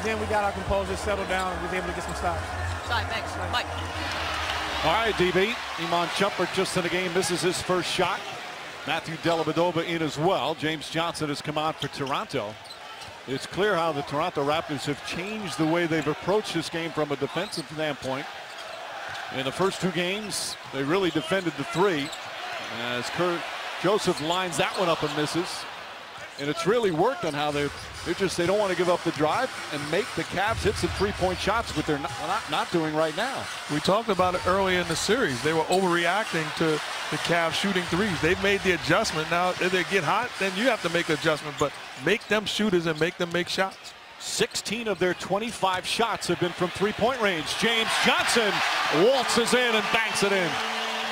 then we got our composure, settled down, and was able to get some stops. Sorry, thanks. Mike. All right, DB. Iman Shumpert just in the game misses his first shot. Matthew Dellavedova in as well. James Johnson has come on for Toronto. It's clear how the Toronto Raptors have changed the way they've approached this game from a defensive standpoint. In the first two games, they really defended the three. As Kurt Joseph lines that one up and misses. And it's really worked on how they don't want to give up the drive and make the Cavs hit some three-point shots, which they're not doing right now. We talked about it early in the series. They were overreacting to the Cavs shooting threes. They've made the adjustment. Now, if they get hot, then you have to make the adjustment. But make them shooters and make them make shots. 16 of their 25 shots have been from three-point range. James Johnson waltzes in and banks it in.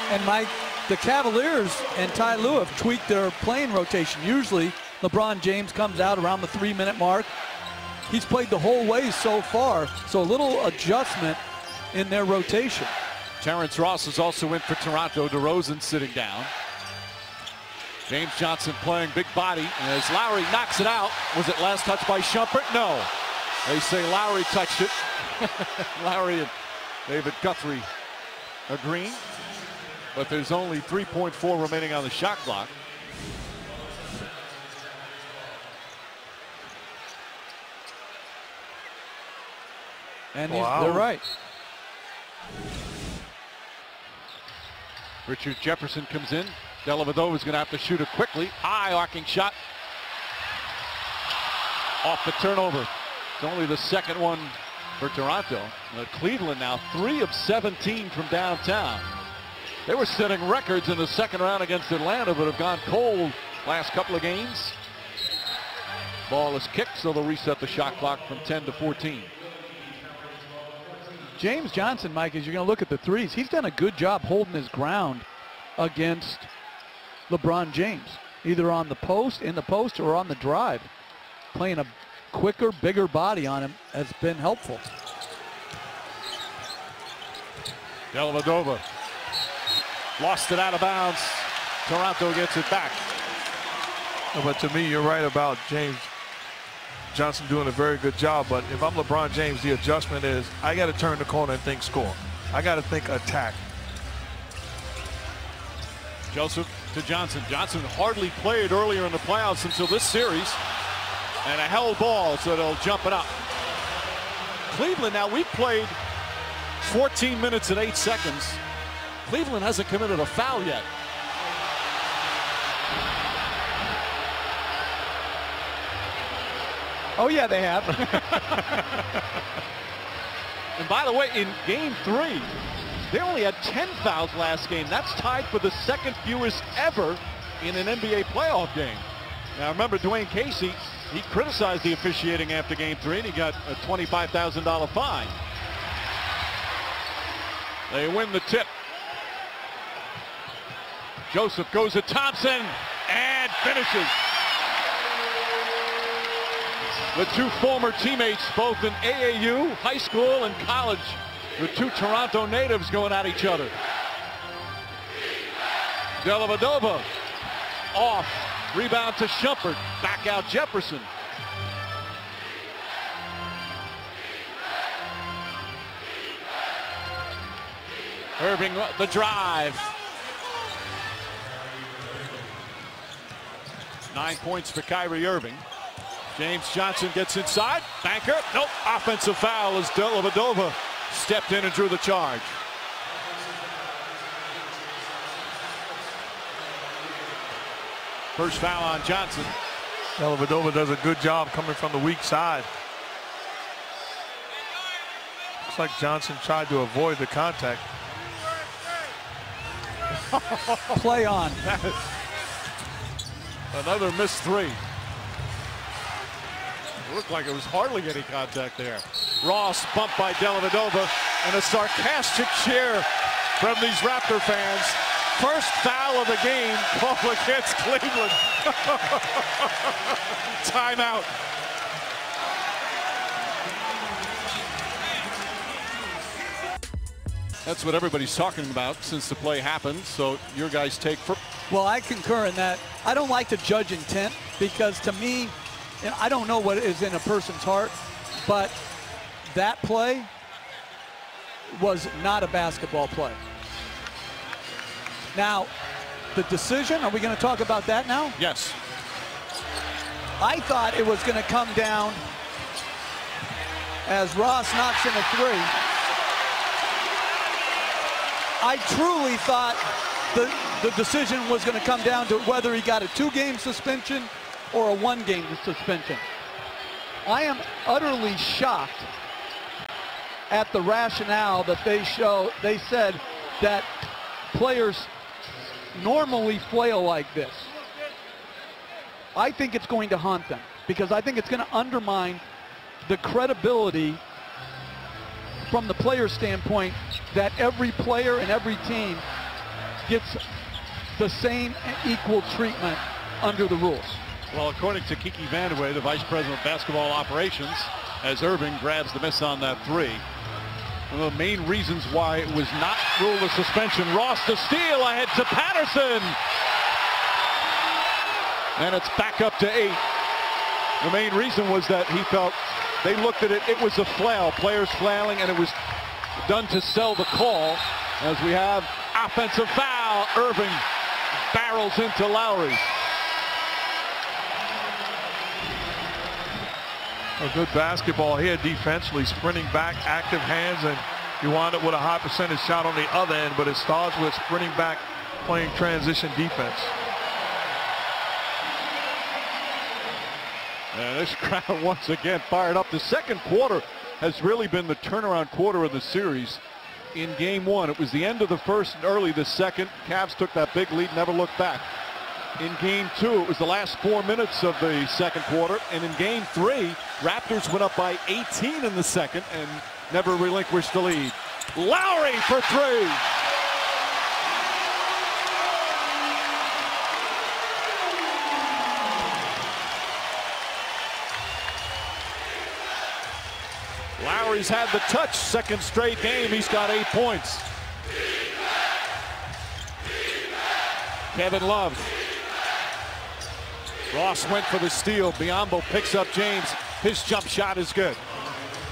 And Mike, the Cavaliers and Ty Lue have tweaked their playing rotation. Usually, LeBron James comes out around the 3-minute mark. He's played the whole way so far, so a little adjustment in their rotation. Terrence Ross is also in for Toronto. DeRozan sitting down. James Johnson playing big body as Lowry knocks it out. Was it last touch by Shumpert? No. They say Lowry touched it. Lowry and David Guthrie agreeing. But there's only 3.4 remaining on the shot clock. And they're right. Richard Jefferson comes in. Dellavedova is going to have to shoot it quickly. High arcing shot. Off the turnover. It's only the second one for Toronto. Cleveland now 3 of 17 from downtown. They were setting records in the second round against Atlanta, but have gone cold last couple of games. Ball is kicked, so they'll reset the shot clock from 10 to 14. James Johnson, Mike, as you're going to look at the threes, he's done a good job holding his ground against LeBron James, either on the post, in the post, or on the drive. Playing a quicker, bigger body on him has been helpful. Dellavedova lost it out of bounds. Toronto gets it back. But to me, you're right about James Johnson doing a very good job. But if I'm LeBron James, the adjustment is I got to turn the corner and think score. I got to think attack. Joseph to Johnson. Johnson hardly played earlier in the playoffs until this series. And a held ball, so they'll jump it up. Cleveland, now we've played 14 minutes and 8 seconds. Cleveland hasn't committed a foul yet. Oh, yeah, they have. And by the way, in game 3, they only had 10 fouls last game. That's tied for the second fewest ever in an NBA playoff game. Now remember, Dwayne Casey, he criticized the officiating after game 3, and he got a $25,000 fine. They win the tip. Joseph goes to Thompson and finishes. The two former teammates, both in AAU, high school, and college. The two Toronto natives going at each other. Dellavedova off. Rebound to Shumpert. Back out Jefferson. Irving, the drive. 9 points for Kyrie Irving. James Johnson gets inside. Banker. Nope. Offensive foul as Dellavedova stepped in and drew the charge. First foul on Johnson. Dellavedova does a good job coming from the weak side. Looks like Johnson tried to avoid the contact. Play on. Another missed three. It looked like it was hardly any contact there. Ross bumped by Dellavedova, and a sarcastic cheer from these Raptor fans. First foul of the game called against Cleveland. Timeout. That's what everybody's talking about since the play happened. So your guys take for. Well, I concur in that. I don't like to judge intent because to me, I don't know what is in a person's heart. But that play was not a basketball play. Now, the decision, are we going to talk about that now? Yes. I thought it was going to come down as Ross knocks in a three. I truly thought the decision was going to come down to whether he got a 2-game suspension or a 1-game suspension. I am utterly shocked at the rationale that they said that players normally flail like this. I think it's going to haunt them because I think it's going to undermine the credibility from the player standpoint that every player and every team gets the same equal treatment under the rules. Well, according to Kiki Vandeweghe, the Vice President of Basketball Operations, as Irving grabs the miss on that three, one of the main reasons why it was not ruled a suspension. Ross to steal ahead to Patterson. And it's back up to 8. The main reason was that he felt they looked at it, it was a flail, players flailing, and it was done to sell the call. As we have offensive foul, Irving barrels into Lowry. A good basketball here defensively, sprinting back, active hands, and you wind up with a high percentage shot on the other end, but it starts with sprinting back, playing transition defense. And this crowd once again fired up. The second quarter has really been the turnaround quarter of the series. In game 1, it was the end of the first and early the second. Cavs took that big lead, never looked back. In game 2, it was the last 4 minutes of the second quarter. And in game 3, Raptors went up by 18 in the second and never relinquished the lead. Lowry for 3. Lowry's had the touch, second straight game. He's got 8 points. Kevin Love. Ross went for the steal. Biyombo picks up James. His jump shot is good.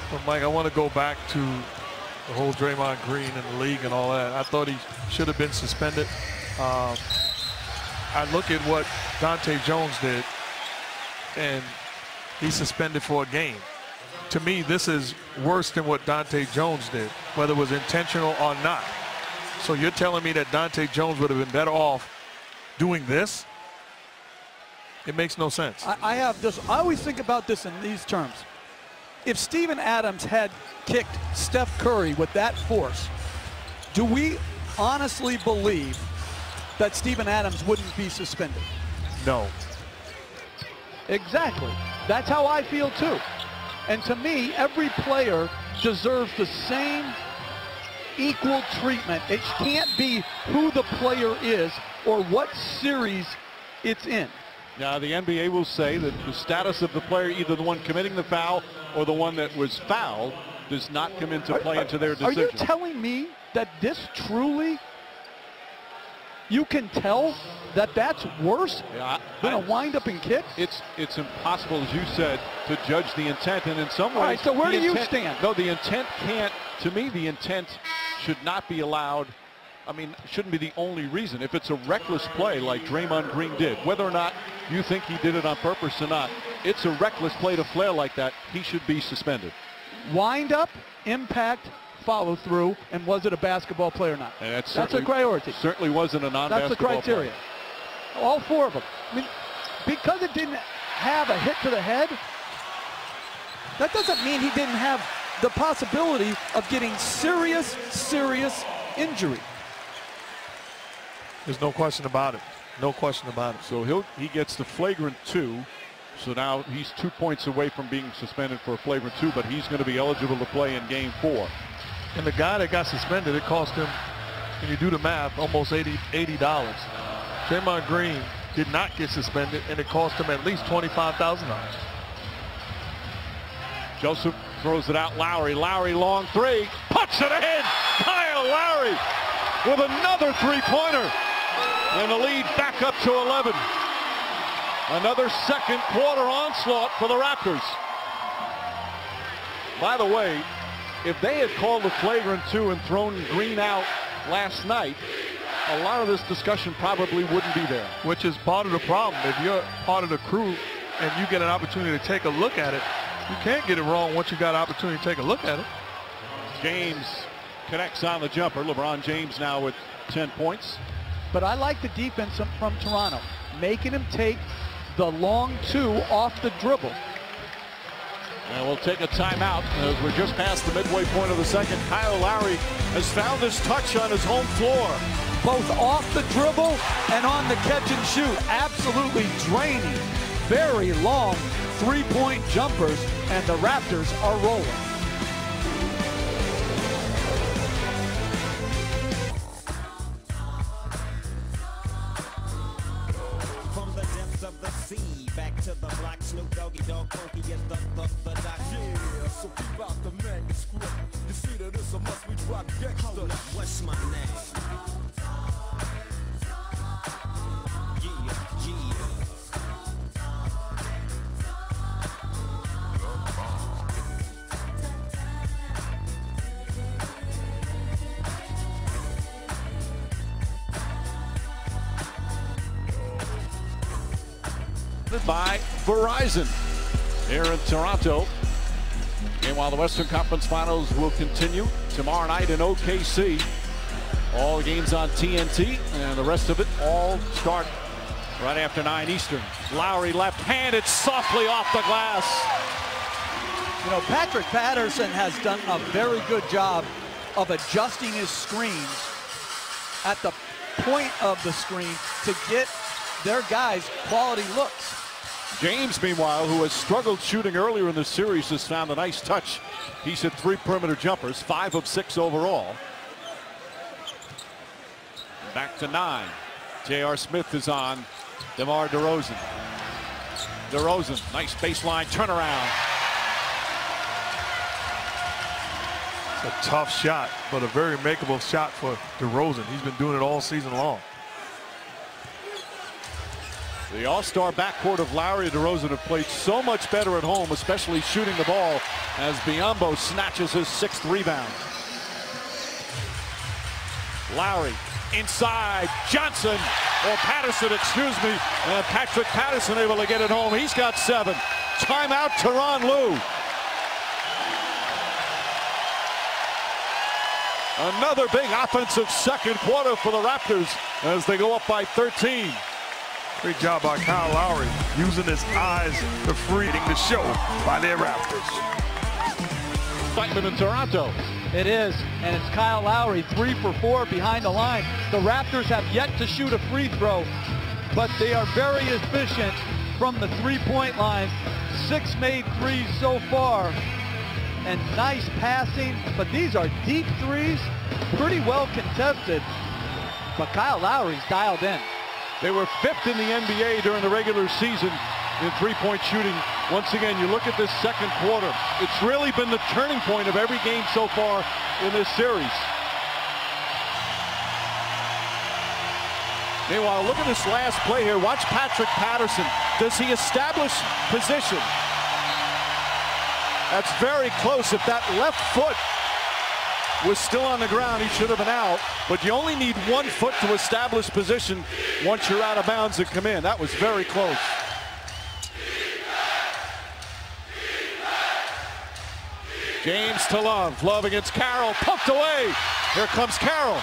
Well, Mike, I want to go back to the whole Draymond Green and the league and all that. I thought he should have been suspended. I look at what Dante Jones did, and he's suspended for a game. To me, this is worse than what Dante Jones did, whether it was intentional or not. So you're telling me that Dante Jones would have been better off doing this? It makes no sense. I always think about this in these terms. If Steven Adams had kicked Steph Curry with that force, do we honestly believe that Steven Adams wouldn't be suspended? No. Exactly. That's how I feel too. And to me, every player deserves the same equal treatment. It can't be who the player is or what series it's in. Now, the NBA will say that the status of the player, either the one committing the foul or the one that was fouled, does not come into play into their decision. Are you telling me that this truly, you can tell that that's worse than a wind-up and kick? It's impossible, as you said, to judge the intent, and in some ways... All right, so where do you stand? No, the intent can't, to me, the intent should not be allowed. I mean, shouldn't be the only reason. If it's a reckless play like Draymond Green did, whether or not you think he did it on purpose or not, it's a reckless play to flail like that. He should be suspended. Wind up, impact, follow through, and was it a basketball play or not? That's a priority. Certainly wasn't a non-basketball play. That's the criteria. All 4 of them. I mean, because it didn't have a hit to the head, that doesn't mean he didn't have the possibility of getting serious injury. There's no question about it. No question about it. So he gets the flagrant 2. So now he's 2 points away from being suspended for a flagrant 2, but he's going to be eligible to play in game 4. And the guy that got suspended, it cost him, when you do the math, almost $80. Draymond Green did not get suspended, and it cost him at least $25,000. Joseph throws it out. Lowry long 3. Puts it in. Kyle Lowry with another 3-pointer. And the lead back up to 11. Another second quarter onslaught for the Raptors. By the way, if they had called the flagrant 2 and thrown Green out last night, a lot of this discussion probably wouldn't be there. Which is part of the problem. If you're part of the crew and you get an opportunity to take a look at it, you can't get it wrong once you got an opportunity to take a look at it. James connects on the jumper. LeBron James now with 10 points. But I like the defense from Toronto, making him take the long 2 off the dribble. And we'll take a timeout as we're just past the midway point of the second. Kyle Lowry has found his touch on his home floor. Both off the dribble and on the catch and shoot. Absolutely draining. Very long three-point jumpers, and the Raptors are rolling. From the depths of the sea, back to the block, Snoop Doggy Dogg Funky is the doc. Yeah, so keep out the manuscript. You see that it's a must we drop gangsta. Hold up, what's my name? By Verizon here in Toronto. Meanwhile, the Western Conference Finals will continue tomorrow night in OKC. All the games on TNT, and the rest of it all start right after 9 Eastern. Lowry left-handed, softly off the glass. You know, Patrick Patterson has done a very good job of adjusting his screens at the point of the screen to get their guys quality looks. James, meanwhile, who has struggled shooting earlier in the series, has found a nice touch. He's hit 3 perimeter jumpers, 5 of 6 overall. Back to 9. J.R. Smith is on DeMar DeRozan. DeRozan, nice baseline turnaround. It's a tough shot, but a very makeable shot for DeRozan. He's been doing it all season long. The all-star backcourt of Lowry and DeRozan have played so much better at home, especially shooting the ball, as Biyombo snatches his 6th rebound. Lowry inside, Johnson, or Patterson, excuse me, and Patrick Patterson able to get it home. He's got 7. Timeout, Tyronn Lue. Another big offensive second quarter for the Raptors as they go up by 13. Great job by Kyle Lowry, using his eyes to freeing the show by their Raptors. Excitement in Toronto. It is, and it's Kyle Lowry, 3 for 4 behind the line. The Raptors have yet to shoot a free throw, but they are very efficient from the three-point line. 6 made threes so far, and nice passing, but these are deep threes, pretty well contested, but Kyle Lowry's dialed in. They were 5th in the NBA during the regular season in three-point shooting. Once again, you look at this second quarter. It's really been the turning point of every game so far in this series. Meanwhile, look at this last play here. Watch Patrick Patterson. Does he establish position? That's very close. If that left foot was still on the ground, he should have been out. But you only need 1 foot to establish position once you're out of bounds and come in. That was very close. James to Love. Love against Carroll. Pumped away. Here comes Carroll.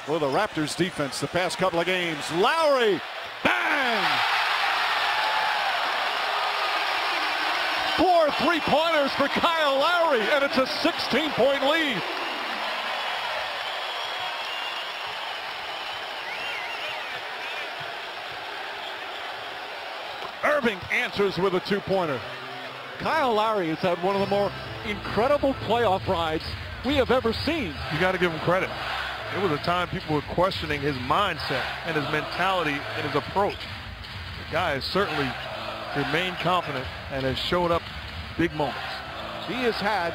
For the Raptors defense the past couple of games. Lowry. Bang! 4 3-pointers for Kyle Lowry, and it's a 16-point lead. Irving answers with a 2-pointer. Kyle Lowry has had one of the more incredible playoff rides we have ever seen. You got to give him credit. There was a time people were questioning his mindset and his mentality and his approach. The guy has certainly remained confident and has showed up big moments. He has had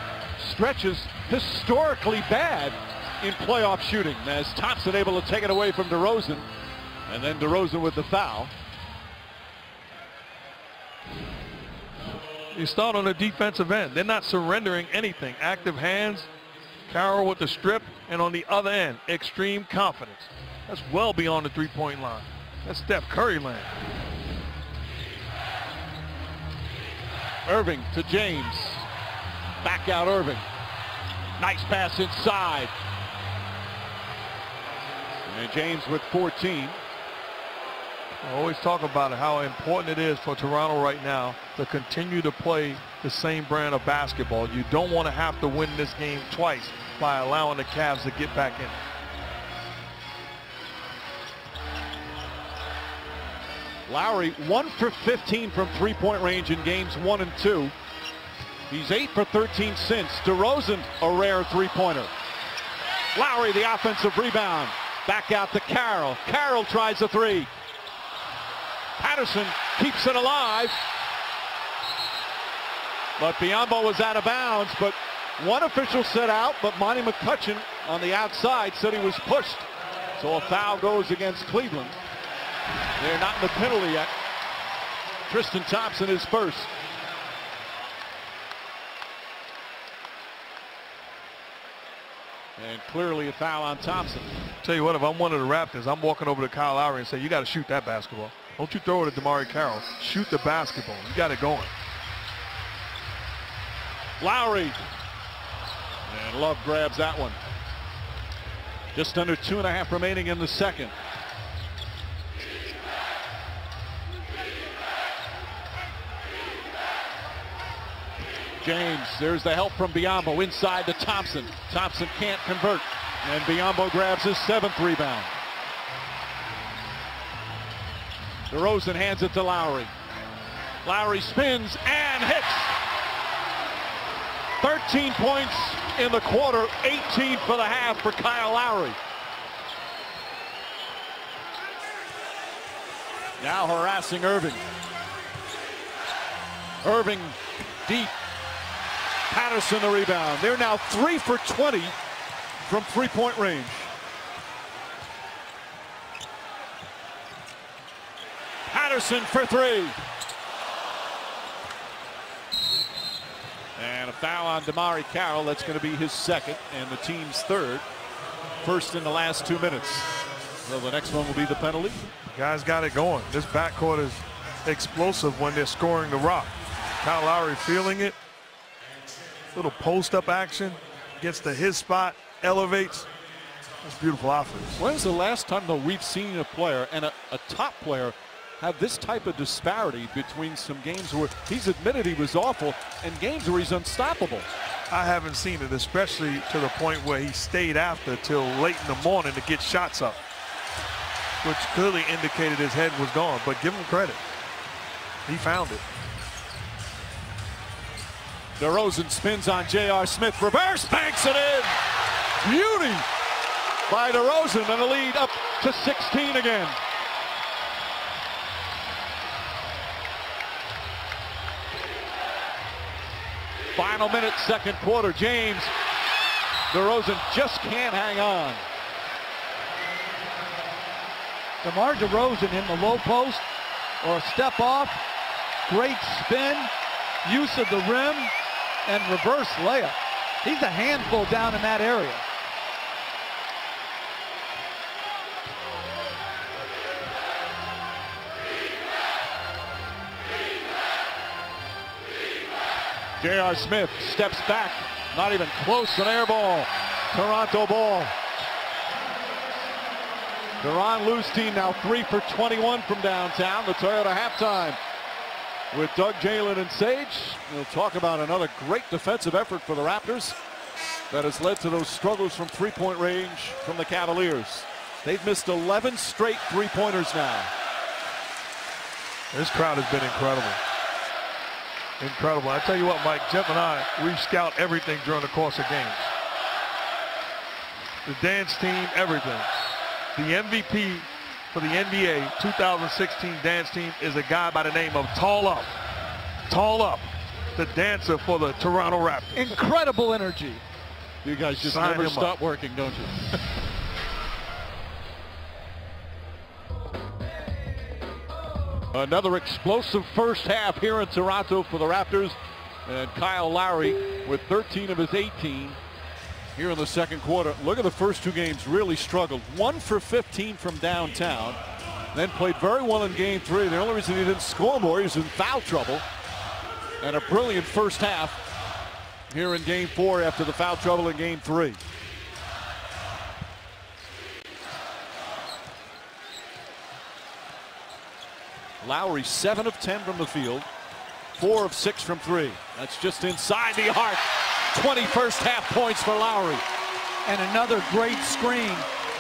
stretches historically bad in playoff shooting, as Thompson able to take it away from DeRozan, and then DeRozan with the foul. You start on the defensive end. They're not surrendering anything. Active hands, Carroll with the strip, and on the other end, extreme confidence. That's well beyond the three-point line. That's Steph Curry land. Irving to James. Back out Irving. Nice pass inside. And James with 14. I always talk about it, how important it is for Toronto right now to continue to play the same brand of basketball. You don't want to have to win this game twice by allowing the Cavs to get back in. Lowry 1 for 15 from three-point range in games 1 and 2. He's 8 for 13 since. DeRozan, a rare three-pointer. Lowry, the offensive rebound. Back out to Carroll. Carroll tries a three. Patterson keeps it alive. But Biyombo was out of bounds, but one official said out, but Monty McCutcheon on the outside said he was pushed. So a foul goes against Cleveland. They're not in the penalty yet. Tristan Thompson is first. And clearly a foul on Thompson. Tell you what, if I'm one of the Raptors, I'm walking over to Kyle Lowry and say, you got to shoot that basketball. Don't you throw it at DeMarre Carroll. Shoot the basketball. You got it going. Lowry. And Love grabs that one. Just under 2.5 remaining in the second. James, there's the help from Biyombo inside to Thompson. Thompson can't convert, and Biyombo grabs his 7th rebound. DeRozan hands it to Lowry. Lowry spins and hits. 13 points in the quarter, 18 for the half for Kyle Lowry. Now harassing Irving. Irving deep. Patterson the rebound. They're now 3 for 20 from three-point range. Patterson for 3. And a foul on DeMarre Carroll. That's going to be his 2nd and the team's 3rd. First in the last 2 minutes. So the next one will be the penalty. Guys got it going. This backcourt is explosive when they're scoring the rock. Kyle Lowry feeling it. Little post-up action. Gets to his spot. Elevates. That's beautiful offense. When's the last time, though, we've seen a player and a top player have this type of disparity between some games where he's admitted he was awful and games where he's unstoppable? I haven't seen it, especially to the point where he stayed after till late in the morning to get shots up, which clearly indicated his head was gone. But give him credit. He found it. DeRozan spins on J.R. Smith. Reverse banks it in. Beauty by DeRozan, and the lead up to 16 again. Final minute, second quarter. James. DeRozan just can't hang on. DeMar DeRozan in the low post or a step off. Great spin. Use of the rim and reverse layup. He's a handful down in that area. J.R. Smith steps back. Not even close, an air ball. Toronto ball. Deron Lu's team now 3 for 21 from downtown. The Toyota halftime with Doug, Jalen, and Sage. We'll talk about another great defensive effort for the Raptors that has led to those struggles from three-point range from the Cavaliers. They've missed 11 straight three-pointers now. This crowd has been incredible. Incredible. I tell you what, Mike, Jeff and I, we scout everything during the course of games. The dance team, everything. The MVP for the NBA 2016 dance team is a guy by the name of Tall Up. Tall Up, the dancer for the Toronto Raptors. Incredible energy. You guys just Sign never him stop up. working, don't you? Another explosive first half here in Toronto for the Raptors. And Kyle Lowry with 13 of his 18 here in the second quarter. Look at the first two games, really struggled. 1 for 15 from downtown. Then played very well in game 3. The only reason he didn't score more, he was in foul trouble. And a brilliant first half here in game 4 after the foul trouble in game 3. Lowry 7 of 10 from the field, 4 of 6 from 3. That's just inside the arc. 21st half points for Lowry. And another great screen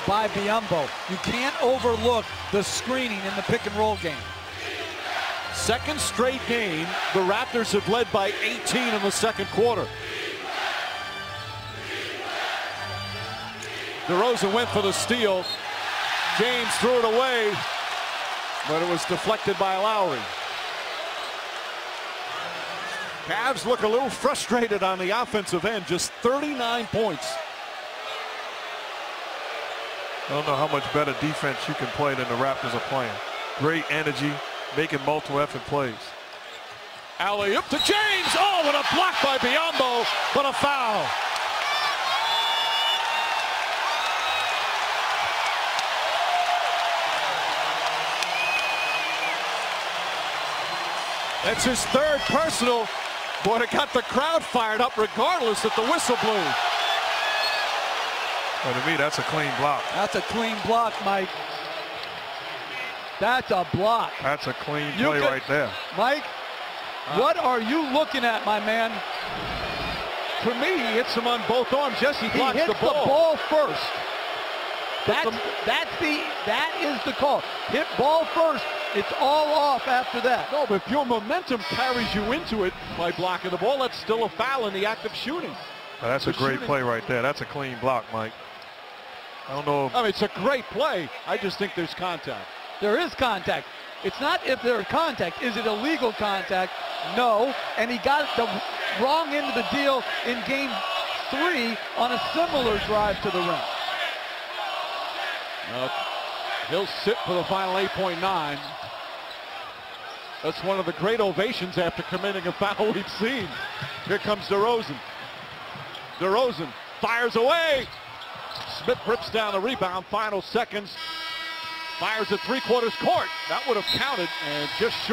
by Biyombo. You can't overlook the screening in the pick and roll game. Second straight game, the Raptors have led by 18 in the second quarter. DeRozan went for the steal. James threw it away, but it was deflected by Lowry. Cavs look a little frustrated on the offensive end. Just 39 points. I don't know how much better defense you can play than the Raptors are playing. Great energy, making multiple effort plays. Alley-oop to James. Oh, what a block by Biyombo, but a foul. That's his third personal. Boy, it got the crowd fired up regardless that the whistle blew. Well, to me, that's a clean block. That's a clean block, Mike. That's a block. That's a clean play right there. Mike, what are you looking at, my man? To me, he hits him on both arms. Yes, he blocks hits the ball. the ball first. That is the call. Hit ball first. It's all off after that. No, but if your momentum carries you into it by blocking the ball, that's still a foul in the act of shooting. Well, that's a great play right there. That's a clean block, Mike. I don't know. I mean, it's a great play. I just think there's contact. There is contact. It's not if there's contact. Is it illegal contact? No. And he got the wrong end of the deal in game 3 on a similar drive to the rim. He'll sit for the final 8.9. That's one of the great ovations after committing a foul we've seen. Here comes DeRozan. DeRozan fires away. Smith rips down the rebound. Final seconds. Fires at 3/4 court. That would have counted and just short.